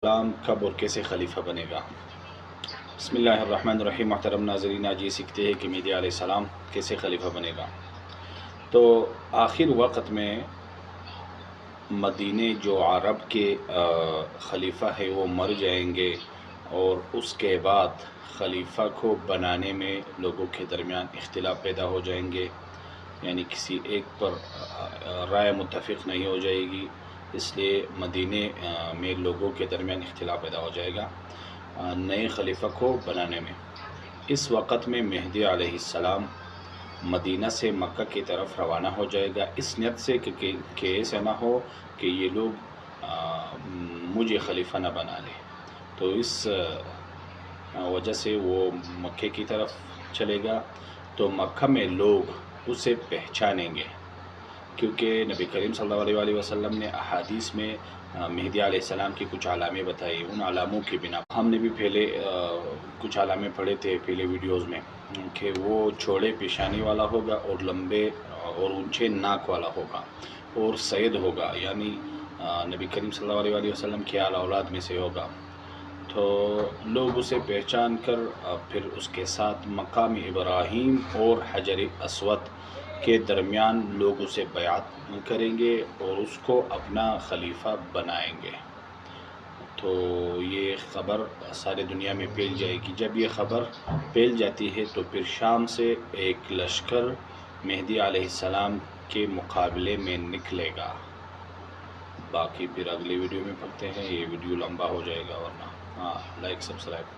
اسلام کب اور کیسے خلیفہ بنے گا؟ بسم اللہ الرحمن الرحیم۔ محترم ناظرین، آج یہ سیکھتے ہیں کہ مہدی علیہ السلام کیسے خلیفہ بنے گا۔ تو آخر وقت میں مدینے جو عرب کے خلیفہ ہے وہ مر جائیں گے، اور اس کے بعد خلیفہ کو بنانے میں لوگوں کے درمیان اختلاف پیدا ہو جائیں گے، یعنی کسی ایک پر رائے متفق نہیں ہو جائے گی، اس لیے مدینے میں لوگوں کے درمیان اختلاف پیدا ہو جائے گا نئے خلیفہ کو بنانے میں۔ اس وقت میں مہدی علیہ السلام مدینہ سے مکہ کی طرف روانہ ہو جائے گا، اس نیت سے کہ ایسا نہ ہو کہ یہ لوگ مجھے خلیفہ نہ بنا لے، تو اس وجہ سے وہ مکہ کی طرف چلے گا۔ تو مکہ میں لوگ اسے پہچانیں گے، کیونکہ نبی کریم صلی اللہ علیہ وسلم نے احادیث میں مہدی علیہ السلام کی کچھ علامیں بتائی۔ ان علاموں کی بنا ہم نے بھی پہلے کچھ علامیں پڑھے تھے پہلے ویڈیوز میں، کہ وہ چوڑے پیشانی والا ہوگا اور لمبے اور اونچے ناک والا ہوگا اور سید ہوگا، یعنی نبی کریم صلی اللہ علیہ وسلم کی اعلیٰ اولاد میں سے ہوگا۔ تو لوگ اسے پہچان کر پھر اس کے ساتھ مقام ابراہیم اور حجر اسود کے درمیان لوگ اسے بیعت کریں گے اور اس کو اپنا خلیفہ بنائیں گے۔ تو یہ خبر ساری دنیا میں پھیل جائے گی۔ جب یہ خبر پھیل جاتی ہے تو پھر شام سے ایک لشکر مہدی علیہ السلام کے مقابلے میں نکلے گا۔ باقی پھر اگلی ویڈیو میں پڑھتے ہیں، یہ ویڈیو لمبا ہو جائے گا ورنہ لائک سبسکرائب